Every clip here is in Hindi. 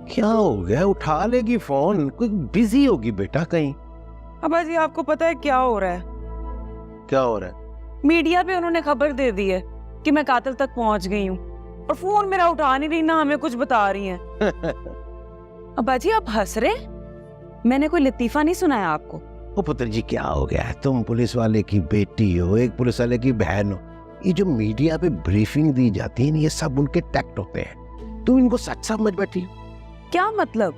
क्या हो गया? उठा लेगी फोन, कोई बिजी होगी बेटा कहीं। अब्बा जी आपको पता है क्या हो रहा है? क्या हो रहा है? मीडिया पे उन्होंने खबर दे दी है कि मैं कातिल तक पहुंच गई हूँ और फोन मेरा उठा नहीं रही, ना हमें कुछ बता रही हैं। अब्बा जी आप हंस रहे? मैंने कोई लतीफा नहीं सुनाया आपको। ओ पुत्र जी क्या हो गया है? तुम पुलिस वाले की बेटी हो, एक पुलिस वाले की बहन हो। ये जो मीडिया पे ब्रीफिंग दी जाती है ये सब उनके टैक्ट होते हैं। तुम इनको सच समझ बैठी हो। क्या मतलब?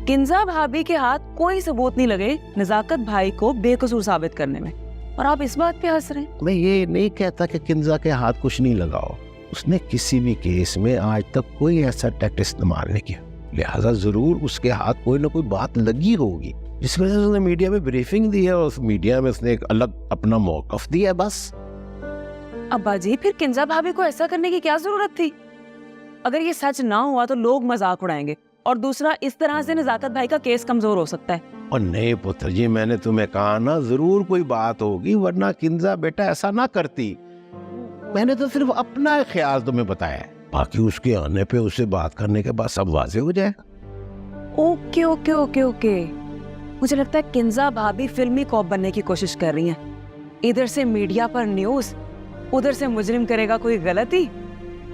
किंजा भाभी के हाथ कोई सबूत नहीं लगे नजाकत भाई को बेकसूर साबित करने में, और आप इस बात पे हंस रहे हैं? मैं ये नहीं कहता कि किंजा के हाथ कुछ नहीं लगाओ, उसने किसी भी केस में आज तक कोई ऐसा टैक्ट इस्तेमाल नहीं किया, लिहाजा जरूर उसके हाथ कोई ना कोई बात लगी होगी जिस वजह से उसने मीडिया में ब्रीफिंग दी है और उस मीडिया में उसने एक अलग अपना मौकफ दिया है। बस अब्बा जी फिर किंजा भाभी को ऐसा करने की क्या जरूरत थी? अगर ये सच ना हुआ तो लोग मजाक उड़ाएंगे, और दूसरा इस तरह से नजाकत भाई का केस कमजोर हो सकता है। और नहीं पुत्र जी, मैंने तुम्हें कहा ना जरूर कोई बात होगी, वरना किंजा बेटा ऐसा ना करती। मैंने तो सिर्फ अपना ख्याल तुम्हें बताया है, बाकी उसके आने पे उससे बात करने के बाद सब वाजे हो जाएगा। ओके ओके ओके ओके, मुझे लगता है किंजा भाभी फिल्मी कॉप बनने की कोशिश कर रही हैं। इधर से मीडिया पर न्यूज, उधर से मुजरिम करेगा कोई गलती,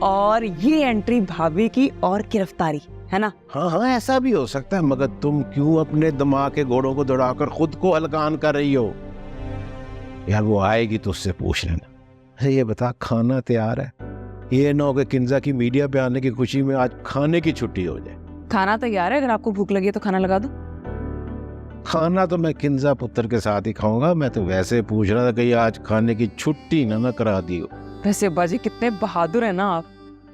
और ये एंट्री भाभी की और गिरफ्तारी, है ना? हाँ ऐसा भी हो सकता है, मगर तुम क्यों अपने दिमाग के घोड़ों को दौड़ाकर खुद को हलकान कर रही हो? यार वो आएगी तो उससे पूछ लेना। ये बता खाना तैयार है? ये ना हो कि किंजा की मीडिया पे आने की खुशी में आज खाने की छुट्टी हो जाए। खाना तैयार है, अगर आपको भूख लगी है तो खाना लगा दो। खाना तो मैं किंजा पुत्र के साथ ही खाऊंगा, मैं तो वैसे पूछ रहा था कि आज खाने की छुट्टी ना करा दी हो। वैसे अब्बा जी कितने बहादुर है ना आप,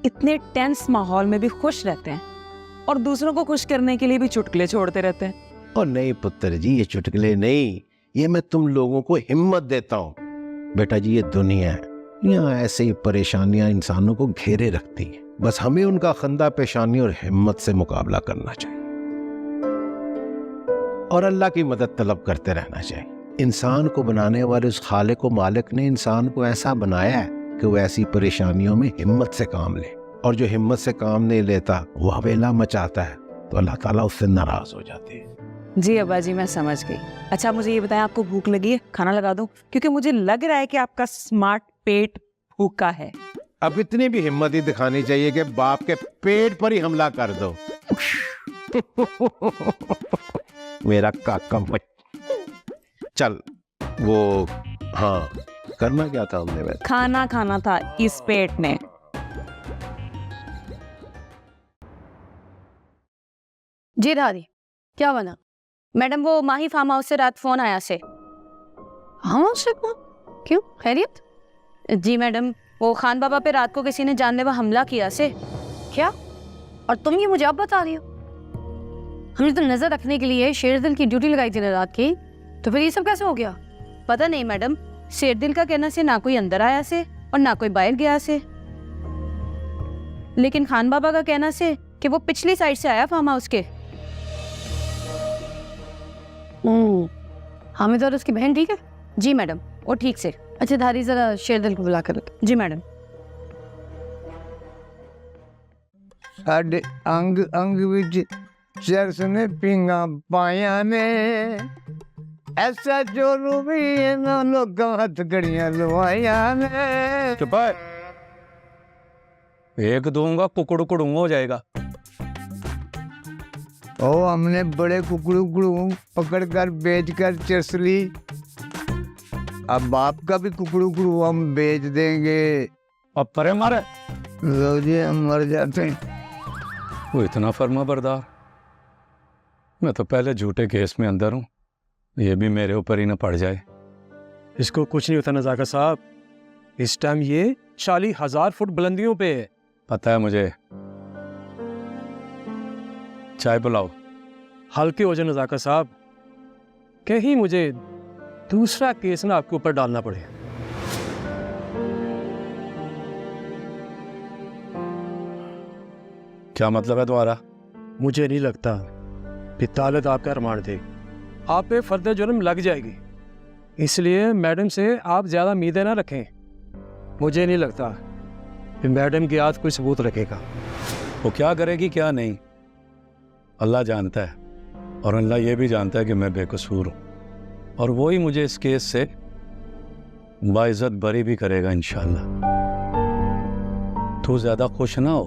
इतने टेंस माहौल में भी खुश रहते हैं और दूसरों को खुश करने के लिए भी चुटकुले छोड़ते रहते हैं। और नहीं पुत्र जी, ये चुटकुले नहीं, ये मैं तुम लोगों को हिम्मत देता हूँ। बेटा जी ये दुनिया है, यहाँ ऐसे ही परेशानियां इंसानों को घेरे रखती हैं, बस हमें उनका खंदा पेशानी और हिम्मत से मुकाबला करना चाहिए और अल्लाह की मदद तलब करते रहना चाहिए। इंसान को बनाने वाले उस खालिक व मालिक ने इंसान को ऐसा बनाया है कि वो ऐसी परेशानियों में हिम्मत से काम ले, और जो हिम्मत से काम नहीं लेता वो हवेला मचाता है तो अल्लाह ताला उससे नाराज हो जाते हैं। जी अब्बा जी मैं समझ गई। अच्छा मुझे ये बताएं, आपको भूख लगी है? खाना लगा दूं? क्योंकि मुझे लग रहा है कि आपका स्मार्ट पेट भूखा है। अब इतनी भी हिम्मत ही दिखानी चाहिए कि बाप के पेट पर ही हमला कर दो। मेरा काका चल वो, हाँ करना क्या था हमने? वैसे खाना खाना था इस पेट ने। जी दादी क्या बना? मैडम वो माही फार्म हाउस से रात फोन आया से। हाँ से फोन? क्यों, खैरियत? जी मैडम, वो खान बाबा पे रात को किसी ने जानलेवा हमला किया से। क्या? और तुम ये मुझे अब बता रही हो? हमने तो नजर रखने के लिए शेरदिल की ड्यूटी लगाई थी ना रात की, तो फिर ये सब कैसे हो गया? पता नहीं मैडम, शेरदिल का कहना से ना कोई अंदर आया से और ना कोई बाहर गया से, लेकिन खान बाबा का कहना से कि वो पिछली साइड से आया फार्म हाउस के। हामिद और उसकी बहन ठीक है? जी मैडम वो ठीक से। अच्छा धारी जरा शेरदिल को बुला कर। जी मैडम। साडे अंग अंग विच चरस ने पिंगा पाया ने, ऐसा जोरू भी इन्हों लोगों हथ गड़ियां लवाया ने। चुप है, एक दूंगा कुकड़ू कुड़ू हो जाएगा। ओ हमने बड़े कुकड़ू कुकड़ू पकड़ कर बेच कर चरस ली, अब बाप का भी कुकड़ू कुकड़ू हम बेच देंगे। अब परे मारे लो जी हम मर जाते हैं। वो इतना फर्मा बरदार, मैं तो पहले झूठे केस में अंदर हूँ, ये भी मेरे ऊपर ही ना पड़ जाए। इसको कुछ नहीं होता नजाकत साहब, इस टाइम ये 40,000 फुट बुलंदियों पे है। पता है मुझे, चाय पिलाओ। हल्के हो जाए नजाकत साहब, कहीं मुझे दूसरा केस ना आपके ऊपर डालना पड़े। क्या मतलब है तुम्हारा? मुझे नहीं लगता पितालत आपका अरमान थे, आप पे फर्द जुर्म लग जाएगी, इसलिए मैडम से आप ज्यादा उम्मीदें ना रखें। मुझे नहीं लगता कि मैडम की आज कोई सबूत रखेगा। वो क्या करेगी क्या नहीं, अल्लाह जानता है, और अल्लाह ये भी जानता है कि मैं बेकसूर हूँ, और वही मुझे इस केस से बाइज्जत बरी भी करेगा इंशाअल्लाह। तू ज़्यादा खुश ना हो।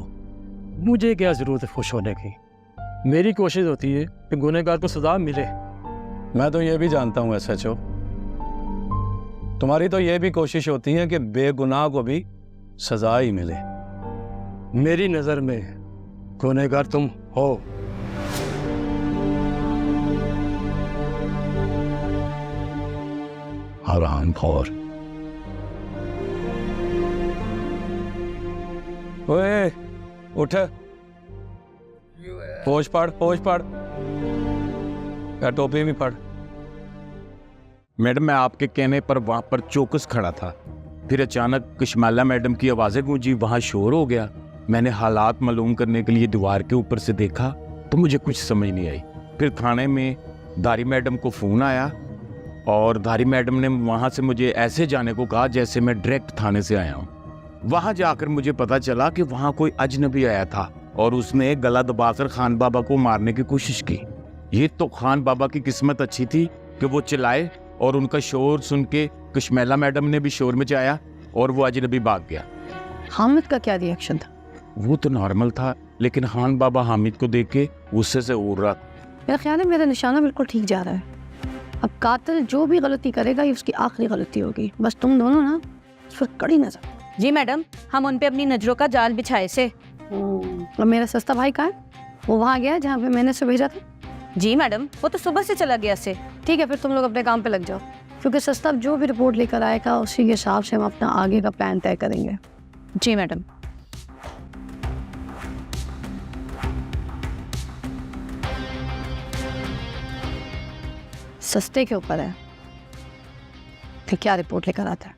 मुझे क्या ज़रूरत है खुश होने की? मेरी कोशिश होती है कि गुनहगार को सज़ा मिले। मैं तो ये भी जानता हूँ SHO, तुम्हारी तो ये भी कोशिश होती है कि बेगुनाह को भी सज़ा ही मिले। मेरी नज़र में गुनहगार तुम हो। हरामखोर। ओए उठ, पोछ पढ़, पोछ पढ़, या टोपी भी पढ़। मैडम मैं आपके कहने पर वहां पर चौकस खड़ा था, फिर अचानक कशमाला मैडम की आवाज़ें गूंजी, वहां शोर हो गया। मैंने हालात मालूम करने के लिए दीवार के ऊपर से देखा तो मुझे कुछ समझ नहीं आई। फिर थाने में धारी मैडम को फ़ोन आया और धारी मैडम ने वहां से मुझे ऐसे जाने को कहा जैसे मैं डायरेक्ट थाने से आया हूँ। वहां जाकर मुझे पता चला कि वहां कोई अजनबी आया था और उसने गला दबाकर खान बाबा को मारने की कोशिश की। ये तो खान बाबा की किस्मत अच्छी थी कि वो चिल्लाए और उनका शोर सुन के कशमेला मैडम ने भी शोर मचाया और वो अजनबी भाग गया। हामिद का क्या रिएक्शन था? वो तो नॉर्मल था, लेकिन खान बाबा हामिद को देख के गुस्से से उड़ रहा था। मेरा ख्याल है मेरा निशाना बिल्कुल ठीक जा रहा है। अब कातिल जो भी गलती करेगा ये उसकी आखिरी गलती होगी। बस तुम दोनों ना उस पर कड़ी नजर। जी मैडम, हम उन पे अपनी नजरों का जाल बिछाए से। और मेरा सस्ता भाई कहाँ है? वो वहाँ गया जहाँ पे मैंने उसे भेजा था? जी मैडम, वो तो सुबह से चला गया से। ठीक है, फिर तुम लोग अपने काम पे लग जाओ, क्योंकि सस्ता जो भी रिपोर्ट लेकर आएगा उसी के हिसाब से हम अपना आगे का प्लान तय करेंगे। जी मैडम। सस्ते के ऊपर है कि क्या रिपोर्ट लेकर आता है।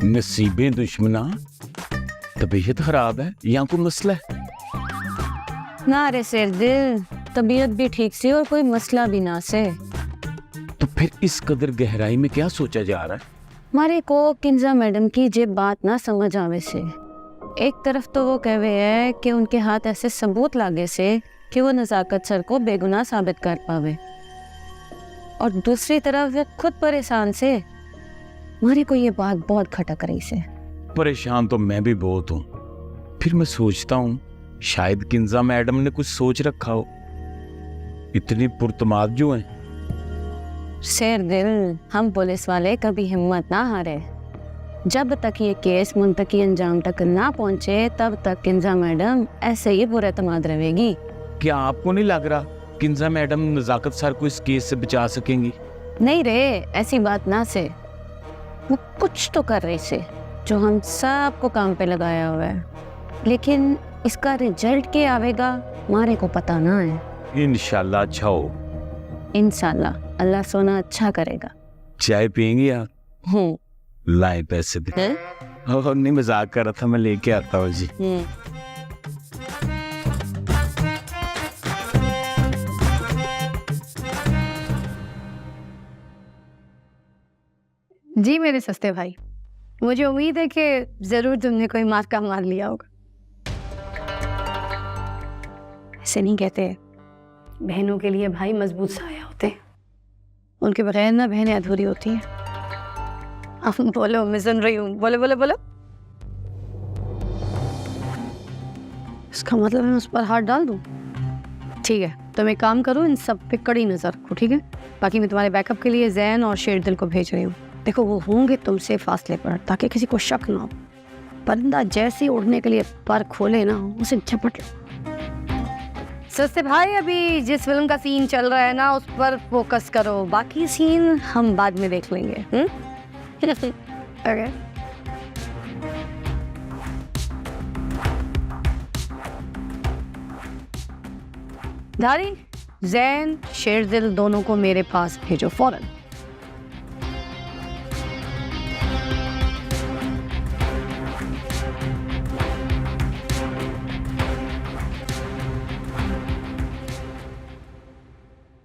नसीबें दुश्मना, तबीयत खराब है या कोई मसला है? ना रे सिर दिल, तबीयत भी ठीक से और कोई मसला भी ना से। तो फिर इस कदर गहराई में क्या सोचा जा रहा है? हमारे को किंजा मैडम की जे बात ना समझ आवे से। एक तरफ तो वो कहवे है कि उनके हाथ ऐसे सबूत लागे से कि वो नज़ाकत सर को बेगुनाह साबित कर पावे, और दूसरी तरफ वो खुद परेशान से। हमारे को ये बात बहुत खटक रही से। परेशान तो मैं भी बहुत हूँ। फिर मैं सोचता हूँ शायद किंजा मैडम ने कुछ सोच रखा हो। इतनी पुरतमाद जो है। शेर दिल, हम पुलिस वाले कभी हिम्मत ना हारे। जब तक ये केस मुंतकी अंजाम तक ना पहुंचे तब तक किंजा मैडम ऐसे ही पुरतमाद रहेगी। क्या आपको नहीं लग रहा किंजा मैडम नजाकत सर को इस केस से बचा सकेंगी? नहीं रे, ऐसी बात ना से। वो कुछ तो कर रही से जो हम सबको काम पे लगाया हुआ है, लेकिन इसका रिजल्ट क्या आवेगा हमारे को पता ना है। इंशाल्लाह अच्छा हो। इंशाल्लाह अल्लाह सोना अच्छा करेगा। चाय पियेंगी आप? लाए पैसे दे। नहीं मजाक कर रहा था, मैं लेके आता हूँ जी। जी मेरे सस्ते भाई, मुझे उम्मीद है कि जरूर तुमने कोई मार्का मार लिया होगा। ऐसे नहीं कहते, बहनों के लिए भाई मजबूत साया होते हैं, उनके बगैर ना बहनें अधूरी होती हैं। आप बोलो, मैं सुन रही हूँ, बोलो बोलो बोलो। इसका मतलब मैं उस पर हाथ डाल दूँ? ठीक है, तो मैं काम करूँ, इन सब पे कड़ी नजर रखो, ठीक है? बाकी मैं तुम्हारे बैकअप के लिए जैन और शेर दिल को भेज रही हूँ। देखो वो होंगे तुमसे फासले पर, ताकि किसी को शक ना हो। परिंदा जैसे उड़ने के लिए पर खोले ना, उसे झपट लो। सस्ते भाई, अभी जिस फिल्म का सीन चल रहा है ना उस पर फोकस करो, बाकी सीन हम बाद में देख लेंगे। ओके। धारी, जैन, शेर दिल दोनों को मेरे पास भेजो फौरन।